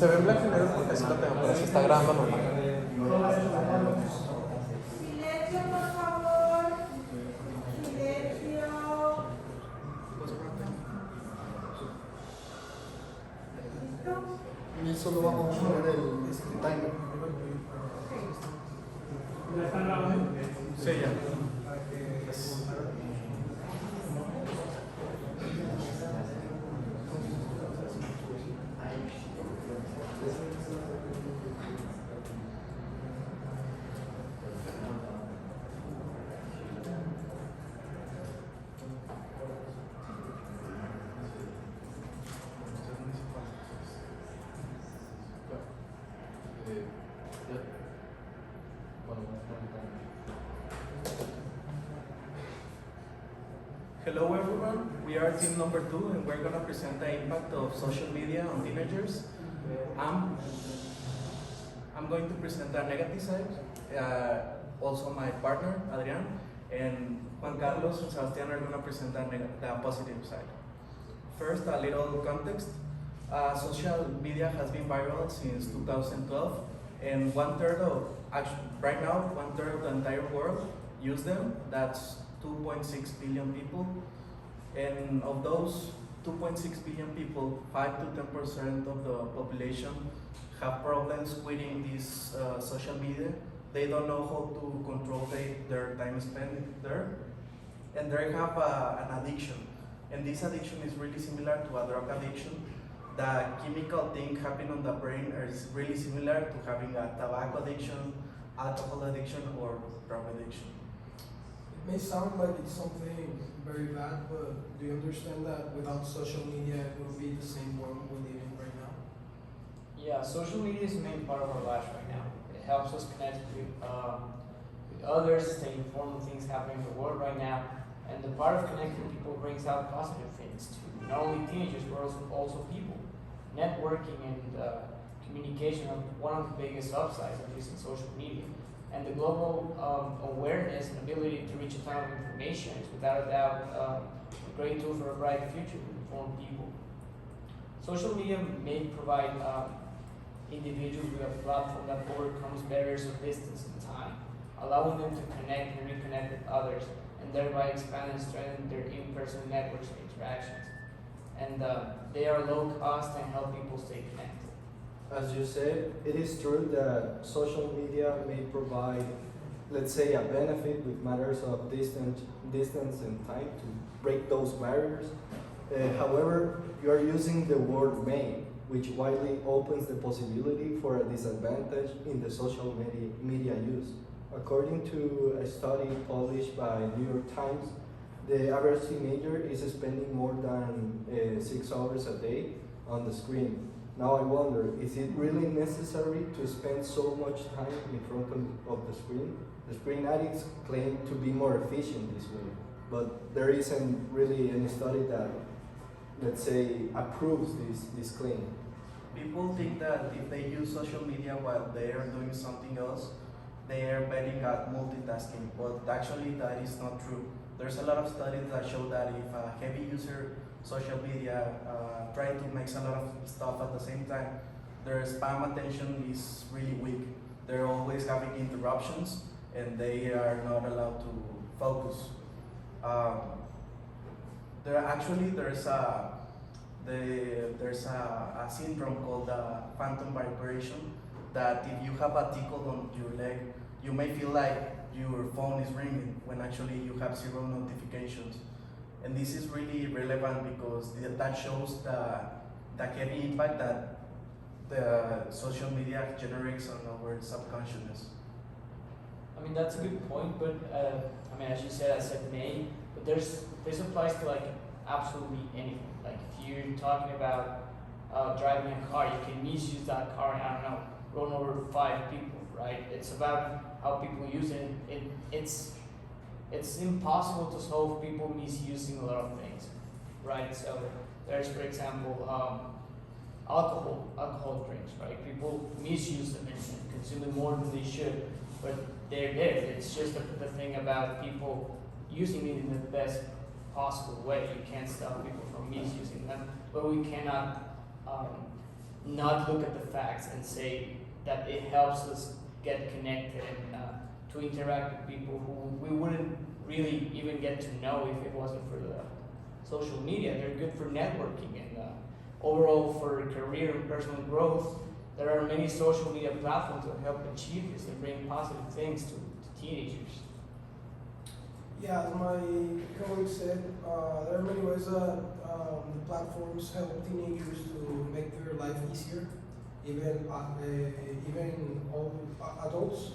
Se ve en blanco y negro porque así lo tengo, pero se está grabando normal. Silencio, por favor. Silencio. ¿Listo? Y solo vamos a poner el timer. ¿Ya están grabando? Sí, ya. Hello everyone, we are team number 2 and we're going to present the impact of social media on teenagers. I'm going to present the negative side, also my partner Adrian and Juan Carlos and Sebastian are going to present the positive side. First, a little context. Social media has been viral since 2012 and right now one third of the entire world use them. That's 2.6 billion people, and of those 2.6 billion people, 5 to 10% of the population have problems quitting this social media. They don't know how to control their time spent there, and they have an addiction. And this addiction is really similar to a drug addiction. The chemical thing happening on the brain is really similar to having a tobacco addiction, alcohol addiction, or drug addiction. It may sound like it's something very bad, but do you understand that without social media it will be the same world we live in right now? Yeah, social media is a main part of our lives right now. It helps us connect with others, stay informed of things happening in the world right now. And the part of connecting people brings out positive things to not only teenagers, but also people. Networking and communication are one of the biggest upsides of using social media. And the global awareness and ability to reach a ton of information is without a doubt a great tool for a bright future with informed people. Social media may provide individuals with a platform that overcomes barriers of distance and time, allowing them to connect and reconnect with others, and thereby expand and strengthen their in-person networks and interactions. And they are low cost and help people stay connected. As you said, it is true that social media may provide, let's say, a benefit with matters of distance and time to break those barriers. However, you are using the word may, which widely opens the possibility for a disadvantage in the social media use. According to a study published by New York Times, the average teenager is spending more than 6 hours a day on the screen. Now I wonder, is it really necessary to spend so much time in front of the screen? The screen addicts claim to be more efficient this way, but there isn't really any study that, let's say, approves this claim. People think that if they use social media while they are doing something else, they are betting at multitasking, but actually that is not true. There's a lot of studies that show that if a heavy user social media trying to make a lot of stuff at the same time, their spam attention is really weak. They're always having interruptions and they are not allowed to focus. There's a syndrome called phantom vibration that if you have a tickle on your leg, you may feel like your phone is ringing when actually you have 0 notifications. And this is really relevant because that shows the heavy impact that the social media generates on our subconsciousness. I mean, that's a good point, but I mean, as you said, I said may, but this applies to like absolutely anything. Like if you're talking about driving a car, you can misuse that car and, I don't know, run over 5 people, right? It's about how people use it. It's impossible to solve people misusing a lot of things, right? So there's, for example, alcohol drinks, right? People misuse them and consume them more than they should, but they're there. It's just the thing about people using it in the best possible way. You can't stop people from misusing them, but we cannot not look at the facts and say that it helps us get connected and to interact with people who we wouldn't really even get to know if it wasn't for the social media. They're good for networking and overall for career and personal growth. There are many social media platforms that help achieve this and bring positive things to teenagers. Yeah, as my colleague said, there are many ways that the platforms help teenagers to make their life easier, even all adults.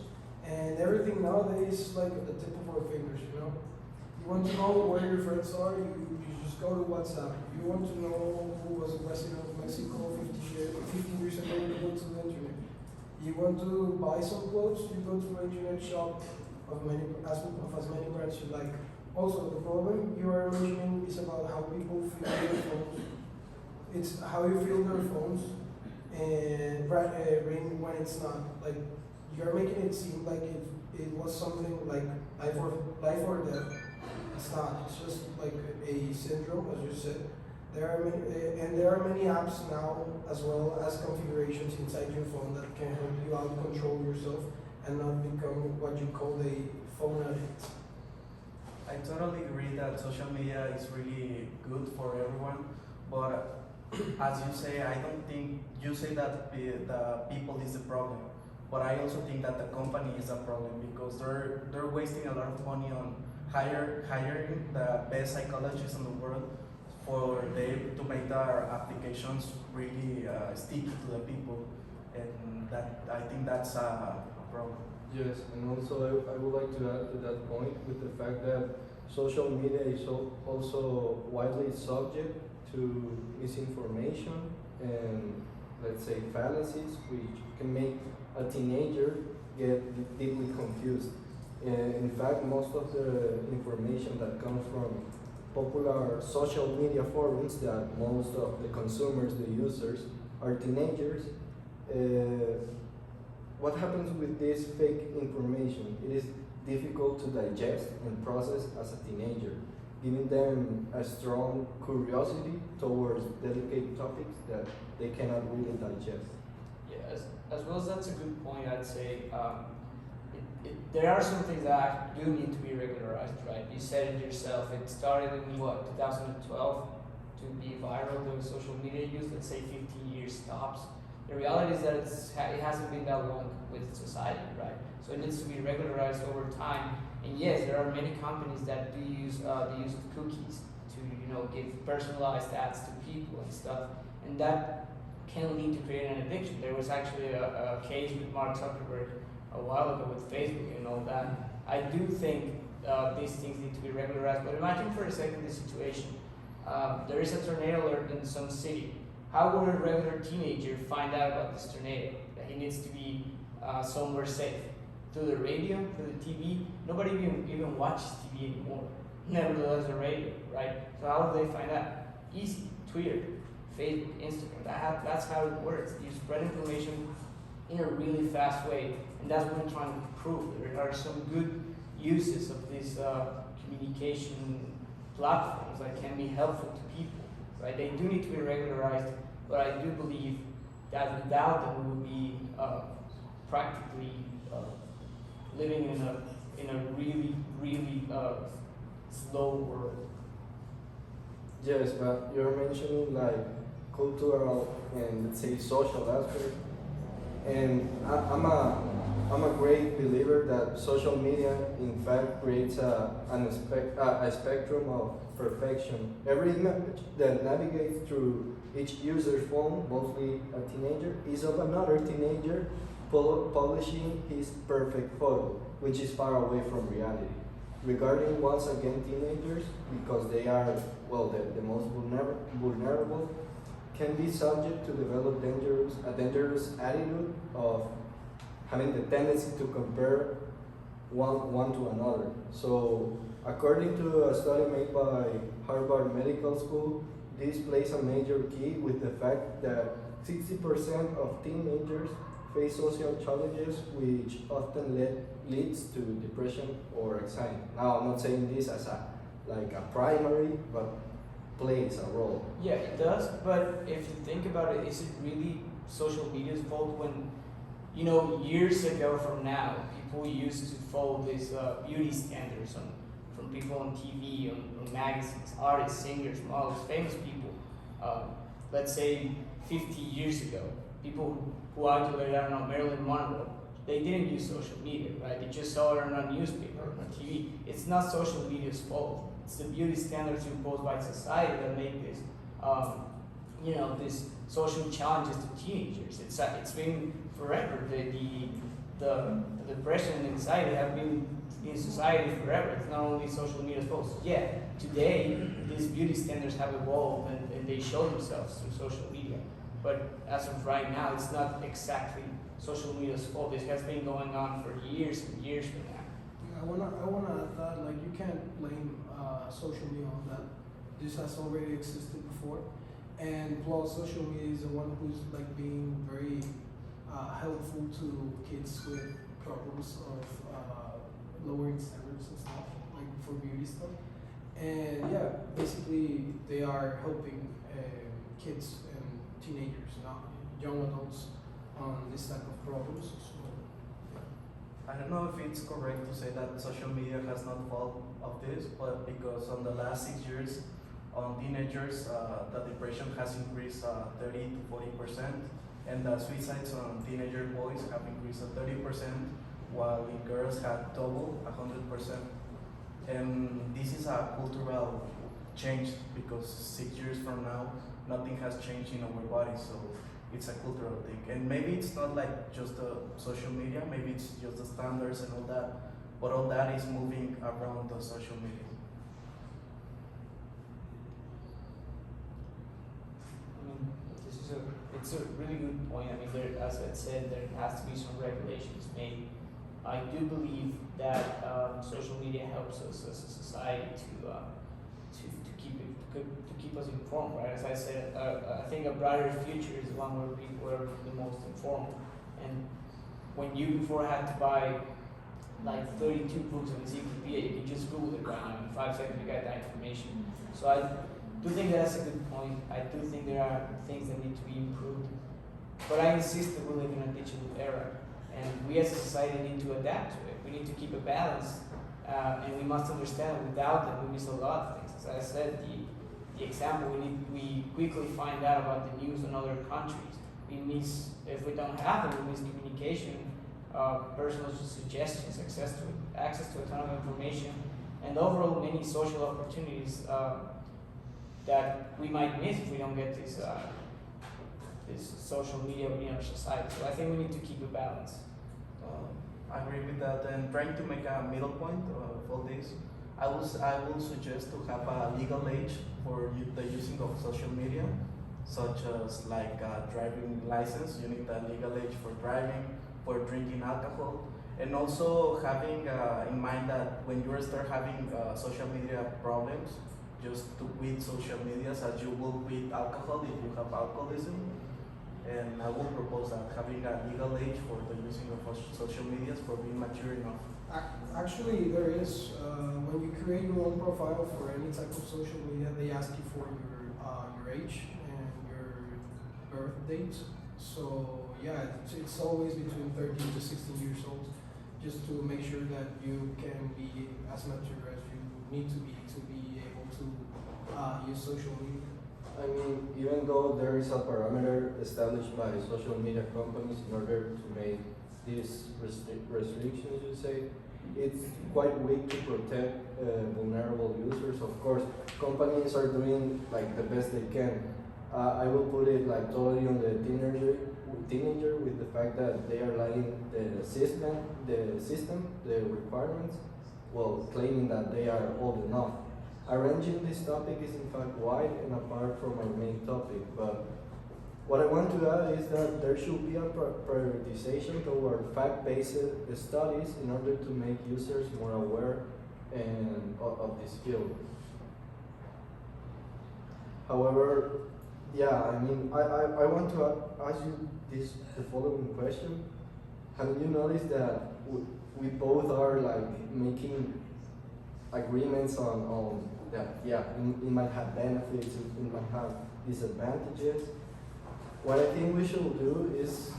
And everything nowadays is like at the tip of our fingers, you know. You want to know where your friends are, you just go to WhatsApp. You want to know who was the president of Mexico 15 years ago, you go to the internet. You want to buy some clothes, you go to the internet shop of as many brands you like. Also, the problem you are mentioning is about how people feel their phones. It's how you feel their phones and ring when it's not. Like, you're making it seem like it was something like life or death. It's not. It's just like a syndrome, as you said. There are many apps now, as well as configurations inside your phone that can help you out control yourself and not become what you call a phone addict. I totally agree that social media is really good for everyone, but as you say, I don't think you say that the people is the problem, but I also think that the company is a problem because they're wasting a lot of money on hiring the best psychologists in the world for them to make their applications really sticky to the people, and that I think that's a problem. Yes, and also I would like to add to that point with the fact that social media is also widely subject to misinformation and, let's say, fallacies, which can make a teenager get deeply confused. In fact, most of the information that comes from popular social media forums that most of the consumers, the users, are teenagers. What happens with this fake information? It is difficult to digest and process as a teenager, giving them a strong curiosity towards delicate topics that they cannot really digest. Yeah, as well as that's a good point, I'd say there are some things that do need to be regularized, right? You said it yourself, it started in what, 2012 to be viral, the social media use, let's say 15 years tops. The reality is that it hasn't been that long with society, right? So it needs to be regularized over time. And yes, there are many companies that do use the use of cookies to give personalized ads to people and stuff, and that can lead to creating an addiction. There was actually a case with Mark Zuckerberg a while ago with Facebook and all that. I do think these things need to be regularized, but imagine for a second the situation. There is a tornado alert in some city. How would a regular teenager find out about this tornado? That he needs to be somewhere safe. Through the radio, through the TV. Nobody even watches TV anymore. Nevertheless, the radio, right? So how do they find out? Easy. Twitter, Facebook, Instagram. That's how it works. You spread information in a really fast way, and that's what we're trying to prove. There are some good uses of these communication platforms that can be helpful to people, right? They do need to be regularized, but I do believe that without them, we would be practically living in a really, really slow world. Yes, but you're mentioning like cultural and, let's say, social aspect, and I'm a great believer that social media in fact creates a spectrum of perfection. Every image that navigates through each user's phone, mostly a teenager, is of another teenager publishing his perfect photo, which is far away from reality. Regarding once again teenagers, because they are, well, the most vulnerable, can be subject to develop a dangerous attitude of having the tendency to compare one to another. So, according to a study made by Harvard Medical School, this plays a major key with the fact that 60% of teenagers face social challenges, which often leads to depression or anxiety. Now, I'm not saying this as a primary, but plays a role. Yeah, it does, but if you think about it, is it really social media's fault when, you know, years ago from now, people used to follow these beauty standards from people on TV, on magazines, artists, singers, models, famous people. Let's say 50 years ago, people who idolated, I don't know, Marilyn Monroe, they didn't use social media, right? They just saw her on a newspaper, on TV. It's not social media's fault. It's the beauty standards imposed by society that make this, you know, these social challenges to teenagers. It's been forever. The depression and anxiety have been in society forever. It's not only social media's fault. So yeah, today these beauty standards have evolved and they show themselves through social media. But as of right now, it's not exactly social media's fault. This has been going on for years and years from now. Yeah, I wanna add that like you can't blame social media on that. This has already existed before, and plus social media is the one who's like being very helpful to kids with problems of lowering standards and stuff, like for beauty stuff. And yeah, basically they are helping kids and teenagers, not young adults, on this type of problems. So, I don't know if it's correct to say that social media has not fault of this, but because on the last 6 years, on teenagers, the depression has increased 30 to 40%, and the suicides on teenager boys have increased 30%, while in girls have doubled 100%. And this is a cultural change because 6 years from now, nothing has changed in our bodies, so it's a cultural thing. And maybe it's not like just the social media, maybe it's just the standards and all that, but all that is moving around the social media. I mean, it's a really good point. I mean, there, as I said, there has to be some regulations made. I do believe that social media helps us as a society to keep us informed, right? As I said, I think a brighter future is one where people are the most informed. And when you before had to buy like 32 books of encyclopedia, you can just Google it right now. In 5 seconds, you get that information. So I do think that's a good point. I do think there are things that need to be improved. But I insist that we live in a digital era, and we as a society need to adapt to it. We need to keep a balance, and we must understand that without them, we miss a lot of things. As I said, the example, we quickly find out about the news in other countries. We miss, if we don't have them, we miss communication, personal suggestions, access to a ton of information, and overall many social opportunities that we might miss if we don't get this social media in our society. So I think we need to keep a balance. I agree with that, and trying to make a middle point of all this, I will suggest to have a legal age for the using of social media, such as like a driving license. You need a legal age for driving, for drinking alcohol, and also having in mind that when you start having social media problems, just to quit social media as you will quit alcohol if you have alcoholism. And I will propose that having a legal age for the using of social medias for being mature enough. actually, there is when you create your own profile for any type of social media, they ask you for your age and your birth date. So yeah, it's always between 13 to 16 years old, just to make sure that you can be as mature as you need to be able to use social media. I mean, even though there is a parameter established by social media companies in order to make these restrictions, you say, it's quite weak to protect vulnerable users. Of course, companies are doing like the best they can. I will put it like totally on the teenager with the fact that they are liking the system, the requirements, while claiming that they are old enough. Arranging this topic is in fact wide and apart from our main topic, but what I want to add is that there should be a prioritization toward fact-based studies in order to make users more aware of this field. However, yeah, I mean, I want to ask you the following question. Have you noticed that we both are like making agreements on that, yeah, it might have benefits, it might have disadvantages. What I think we should do is,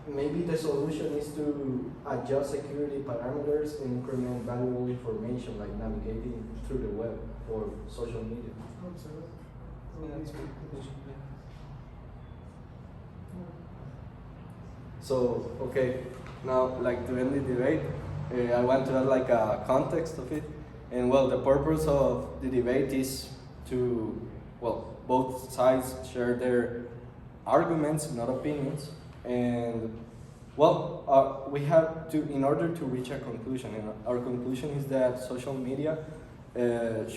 maybe the solution is to adjust security parameters and increment valuable information like navigating through the web or social media. So, okay, now like to end the debate, I want to add like a context of it. And well, the purpose of the debate is to, well, both sides share their arguments, not opinions. And well, we have to, in order to reach a conclusion, and our conclusion is that social media there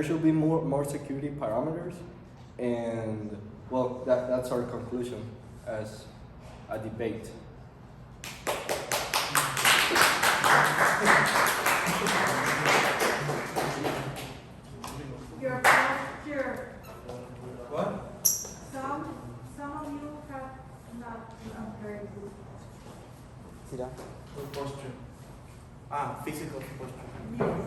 should be more security parameters. And well, that's our conclusion as a debate. Your posture. What? Some of you have not very good. What posture? Physical posture. Yes.